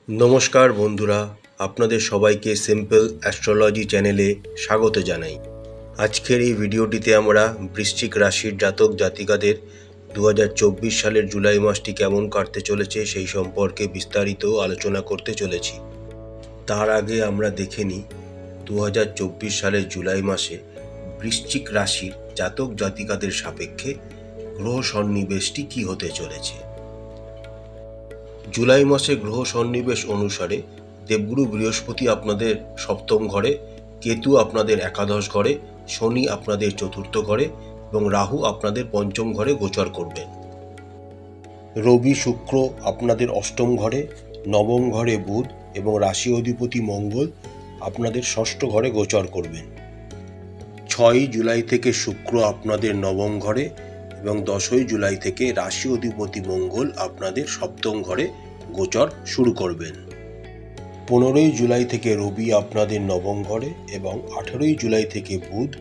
নমস্কার বন্ধুরা, আপনাদের সবাইকে সিম্পল অ্যাস্ট্রোলজি চ্যানেলে স্বাগত জানাই। আজকের এই ভিডিওটিতে আমরা বৃশ্চিক রাশির জাতক জাতিকাদের 2024 সালের জুলাই মাসটি কেমন কাটতে চলেছে সেই সম্পর্কে বিস্তারিত আলোচনা করতে চলেছি। তার আগে আমরা দেখে নিই 2024 সালের জুলাই মাসে বৃশ্চিক রাশির জাতক জাতিকাদের সাপেক্ষে গ্রহ সন্নিবেশটি কী হতে চলেছে। জুলাই মাসে গ্রহ সন্নিবেশ অনুসারে দেবগুরু বৃহস্পতি আপনাদের সপ্তম ঘরে, কেতু আপনাদের একাদশ ঘরে, শনি আপনাদের চতুর্থ ঘরে এবং রাহু আপনাদের পঞ্চম ঘরে গোচর করবেন। রবি শুক্র আপনাদের অষ্টম ঘরে, নবম ঘরে বুধ এবং রাশি অধিপতি মঙ্গল আপনাদের ষষ্ঠ ঘরে গোচর করবেন। 6ই জুলাই থেকে শুক্র আপনাদের নবম ঘরে এবং 10ই জুলাই থেকে রাশি অধিপতি মঙ্গল আপনাদের সপ্তম ঘরে গোচর শুরু করবেন। 15ই জুলাই থেকে রবি আপনাদের নবম ঘরে এবং 18ই জুলাই থেকে বুধ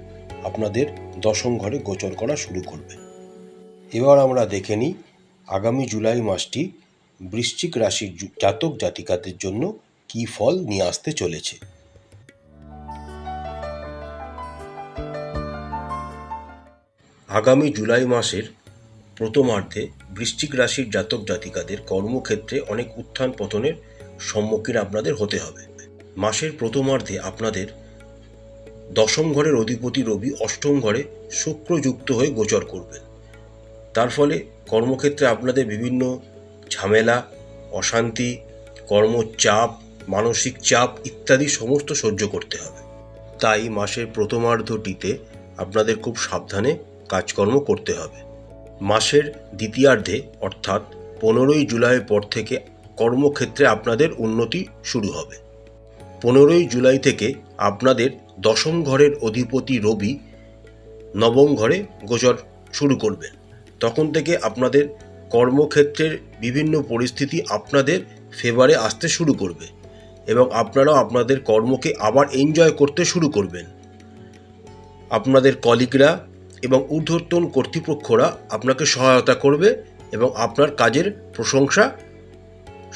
আপনাদের দশম ঘরে গোচর করা শুরু করবে। এবার আমরা দেখে নিই আগামী জুলাই মাসটি বৃশ্চিক রাশির জাতক জাতিকাদের জন্য কী ফল নিয়ে আসতে চলেছে। আগামী জুলাই মাসের প্রথমার্ধে বৃশ্চিক রাশির জাতক জাতিকাদের কর্মক্ষেত্রে অনেক উত্থান পতনের সম্মুখীন আপনাদের হতে হবে। মাসের প্রথমার্ধে আপনাদের দশম ঘরের অধিপতি রবি অষ্টম ঘরে শুক্র যুক্ত হয়ে গোচর করবেন। তার ফলে কর্মক্ষেত্রে আপনাদের বিভিন্ন ঝামেলা, অশান্তি, কর্মচাপ, মানসিক চাপ ইত্যাদি সমস্ত সহ্য করতে হবে। তাই মাসের প্রথমার্ধটিতে আপনাদের খুব সাবধানে কাজকর্ম করতে হবে। মাসের দ্বিতীয়ার্ধে অর্থাৎ 15ই জুলাইয়ের পর থেকে কর্মক্ষেত্রে আপনাদের উন্নতি শুরু হবে। 15ই জুলাই থেকে আপনাদের দশম ঘরের অধিপতি রবি নবম ঘরে গোচর শুরু করবেন। তখন থেকে আপনাদের কর্মক্ষেত্রের বিভিন্ন পরিস্থিতি আপনাদের ফেভারে আসতে শুরু করবে এবং আপনারাও আপনাদের কর্মকে আবার এনজয় করতে শুরু করবেন। আপনাদের কলিগরা এবং ঊর্ধ্বতন কর্তৃপক্ষরা আপনাকে সহায়তা করবে এবং আপনার কাজের প্রশংসা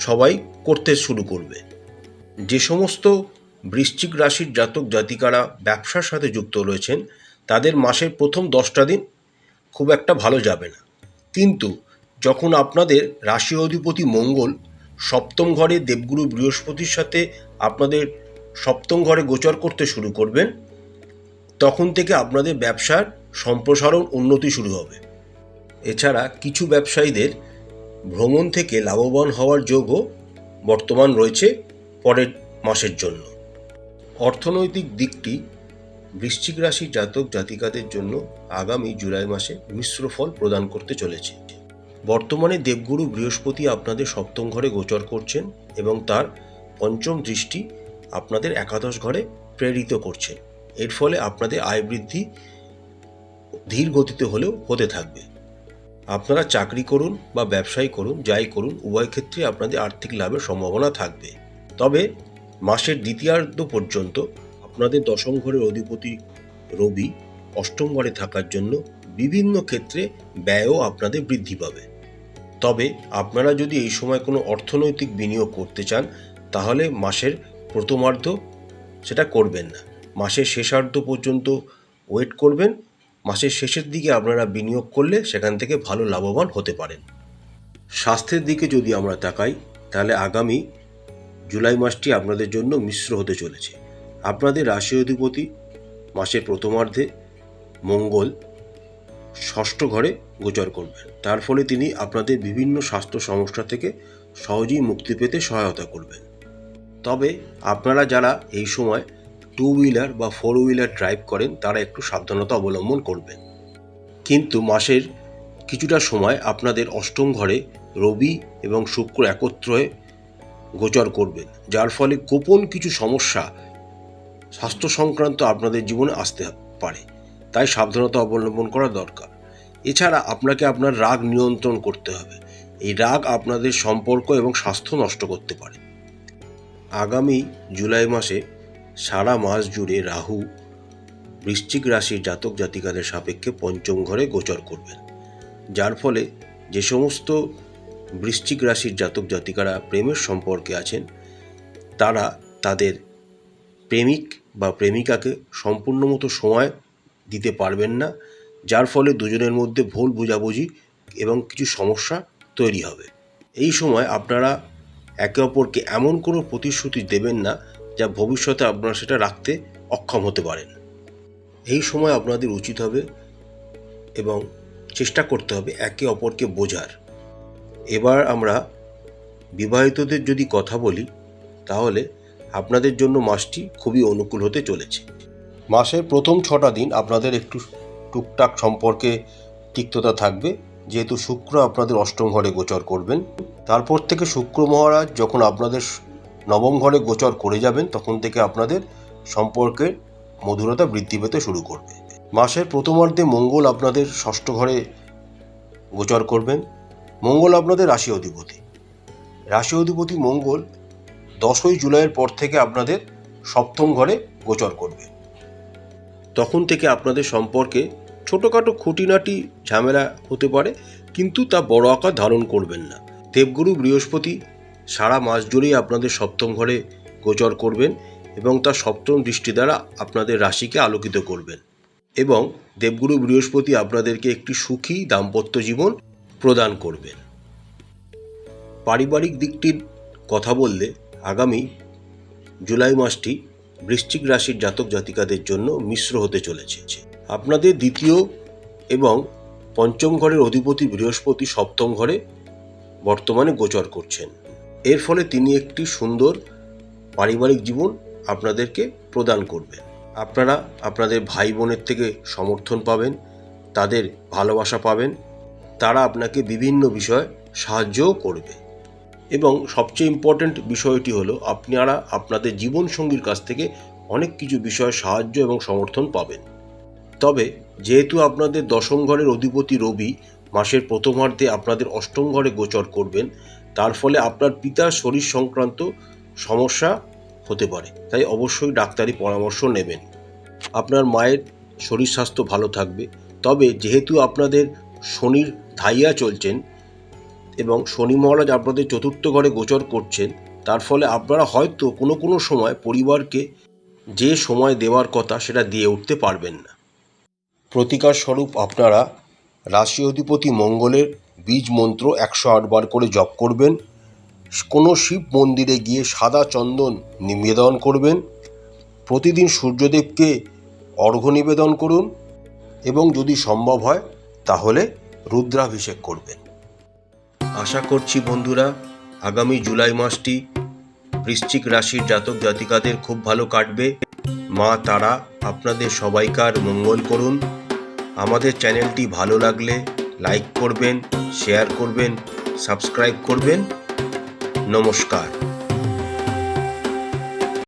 সবাই করতে শুরু করবে। যে সমস্ত বৃশ্চিক রাশির জাতক জাতিকারা ব্যবসার সাথে যুক্ত রয়েছেন তাদের মাসের প্রথম 10টা দিন খুব একটা ভালো যাবে না, কিন্তু যখন আপনাদের রাশি অধিপতি মঙ্গল সপ্তম ঘরে দেবগুরু বৃহস্পতির সাথে আপনাদের সপ্তম ঘরে গোচর করতে শুরু করবেন, তখন থেকে আপনাদের ব্যবসার সম্প্রসারণ উন্নতি শুরু হবে। এছাড়া কিছু ব্যবসায়ীদের ভ্রমণ থেকে লাভবান হওয়ার যোগও বর্তমান রয়েছে পরের মাসের জন্য। অর্থনৈতিক দিকটি বৃশ্চিক রাশির জাতক জাতিকাদের জন্য আগামী জুলাই মাসে মিশ্র ফল প্রদান করতে চলেছে। বর্তমানে দেবগুরু বৃহস্পতি আপনাদের সপ্তম ঘরে গোচর করছেন এবং তার পঞ্চম দৃষ্টি আপনাদের একাদশ ঘরে প্রেরিত করছেন। এর ফলে আপনাদের আয় বৃদ্ধি ধীর গতিতে হলেও হতে থাকবে। আপনারা চাকরি করুন বা ব্যবসায় করুন, যাই করুন, উভয় ক্ষেত্রে আপনাদের আর্থিক লাভের সম্ভাবনা থাকবে। তবে মাসের দ্বিতীয়ার্ধ পর্যন্ত আপনাদের দশম ঘরের অধিপতি রবি অষ্টম ঘরে থাকার জন্য বিভিন্ন ক্ষেত্রে ব্যয়ও আপনাদের বৃদ্ধি পাবে। তবে আপনারা যদি এই সময় কোনো অর্থনৈতিক বিনিয়োগ করতে চান তাহলে মাসের প্রথমার্ধ সেটা করবেন না, মাসের শেষার্ধ পর্যন্ত ওয়েট করবেন। মাসের শেষের দিকে আপনারা বিনিয়োগ করলে সেখান থেকে ভালো লাভবান হতে পারেন। স্বাস্থ্যের দিকে যদি আমরা তাকাই তাহলে আগামী জুলাই মাসটি আপনাদের জন্য মিশ্র হতে চলেছে। আপনাদের রাশি অধিপতি মাসের প্রথমার্ধে মঙ্গল ষষ্ঠ ঘরে গোচর করবেন। তার ফলে তিনি আপনাদের বিভিন্ন স্বাস্থ্য সমস্যা থেকে সহজেই মুক্তি পেতে সহায়তা করবেন। তবে আপনারা যারা এই সময় 2 হুইলার বা 4 হুইলার ড্রাইভ করেন তারা একটু সাবধানতা অবলম্বন করবেন। কিন্তু মাসের কিছুটা সময় আপনাদের অষ্টম ঘরে রবি এবং শুক্র একত্র হয়ে গোচর করবেন, যার ফলে গোপন কিছু সমস্যা স্বাস্থ্য সংক্রান্ত আপনাদের জীবনে আসতে পারে, তাই সাবধানতা অবলম্বন করা দরকার। এছাড়া আপনাকে আপনার রাগ নিয়ন্ত্রণ করতে হবে। এই রাগ আপনাদের সম্পর্ক এবং স্বাস্থ্য নষ্ট করতে পারে। আগামী জুলাই মাসে সারা মাস জুড়ে রাহু বৃশ্চিক রাশির জাতক জাতিকাদের সাপেক্ষে পঞ্চম ঘরে গোচর করবেন, যার ফলে যে সমস্ত বৃশ্চিক রাশির জাতক জাতিকারা প্রেমের সম্পর্কে আছেন তারা তাদের প্রেমিক বা প্রেমিকাকে সম্পূর্ণ মতো সময় দিতে পারবেন না, যার ফলে দুজনের মধ্যে ভুল বোঝাবুঝি এবং কিছু সমস্যা তৈরি হবে। এই সময় আপনারা একে অপরকে এমন কোনো প্রতিশ্রুতি দেবেন না যা ভবিষ্যতে আপনারা সেটা রাখতে অক্ষম হতে পারেন। এই সময় আপনাদের উচিত হবে এবং চেষ্টা করতে হবে একে অপরকে বোঝার। এবার আমরা বিবাহিতদের যদি কথা বলি, তাহলে আপনাদের জন্য মাসটি খুবই অনুকূল হতে চলেছে। মাসের প্রথম 6টা দিন আপনাদের একটু টুকটাক সম্পর্কে তিক্ততা থাকবে, যেহেতু শুক্র আপনাদের অষ্টম ঘরে গোচর করবেন। তারপর থেকে শুক্র মহারাজ যখন আপনাদের নবম ঘরে গোচর করে যাবেন, তখন থেকে আপনাদের সম্পর্কের মধুরতা বৃদ্ধি পেতে শুরু করবে। মাসের প্রথমার্ধে মঙ্গল আপনাদের ষষ্ঠ ঘরে গোচর করবেন। মঙ্গল আপনাদের রাশি অধিপতি। রাশি অধিপতি মঙ্গল 10ই জুলাইয়ের পর থেকে আপনাদের সপ্তম ঘরে গোচর করবে। তখন থেকে আপনাদের সম্পর্কে ছোটোখাটো খুঁটিনাটি ঝামেলা হতে পারে, কিন্তু তা বড় আকার ধারণ করবেন না। দেবগুরু বৃহস্পতি সারা মাস জুড়েই আপনাদের সপ্তম ঘরে গোচর করবেন এবং তার সপ্তম দৃষ্টি দ্বারা আপনাদের রাশিকে আলোকিত করবেন, এবং দেবগুরু বৃহস্পতি আপনাদেরকে একটি সুখী দাম্পত্য জীবন প্রদান করবেন। পারিবারিক দিকটির কথা বললে, আগামী জুলাই মাসটি বৃশ্চিক রাশির জাতক জাতিকাদের জন্য মিশ্র হতে চলেছে। আপনাদের দ্বিতীয় এবং পঞ্চম ঘরের অধিপতি বৃহস্পতি সপ্তম ঘরে বর্তমানে গোচর করছেন। এর ফলে তিনি একটি সুন্দর পারিবারিক জীবন আপনাদেরকে প্রদান করবেন। আপনারা আপনাদের ভাই বোনের থেকে সমর্থন পাবেন, তাদের ভালোবাসা পাবেন, তারা আপনাকে বিভিন্ন বিষয়ে সাহায্যও করবে। এবং সবচেয়ে ইম্পর্ট্যান্ট বিষয়টি হলো, আপনারা আপনাদের জীবনসঙ্গীর কাছ থেকে অনেক কিছু বিষয়ে সাহায্য এবং সমর্থন পাবেন। তবে যেহেতু আপনাদের দশম ঘরের অধিপতি রবি মাসের প্রথমার্ধে আপনাদের অষ্টম ঘরে গোচর করবেন, তার ফলে আপনার পিতার শরীর সংক্রান্ত সমস্যা হতে পারে, তাই অবশ্যই ডাক্তারি পরামর্শ নেবেন। আপনার মায়ের শরীর স্বাস্থ্য ভালো থাকবে। তবে যেহেতু আপনাদের শনির ধাইয়া চলছেন এবং শনি মহারাজ আপনাদের চতুর্থ ঘরে গোচর করছেন, তার ফলে আপনারা হয়তো কোনো সময় পরিবারকে যে সময় দেওয়ার কথা সেটা দিয়ে উঠতে পারবেন না। প্রতিকার স্বরূপ আপনারা রাশি অধিপতি মঙ্গলের বীজ মন্ত্র 108 বার করে জপ করবেন। কোনো শিব মন্দিরে গিয়ে সাদা চন্দন নিবেদন করবেন। প্রতিদিন সূর্যদেবকে অর্ঘ্য নিবেদন করুন এবং যদি সম্ভব হয় তাহলে রুদ্রাভিষেক করবেন। আশা করছি বন্ধুরা, আগামী জুলাই মাসটি বৃশ্চিক রাশির জাতক জাতিকাদের খুব ভালো কাটবে। মা তারা আপনাদের সবাইকার মঙ্গল করুন। আমাদের চ্যানেলটি ভালো লাগলে লাইক করবেন, শেয়ার করবেন, সাবস্ক্রাইব করবেন। নমস্কার।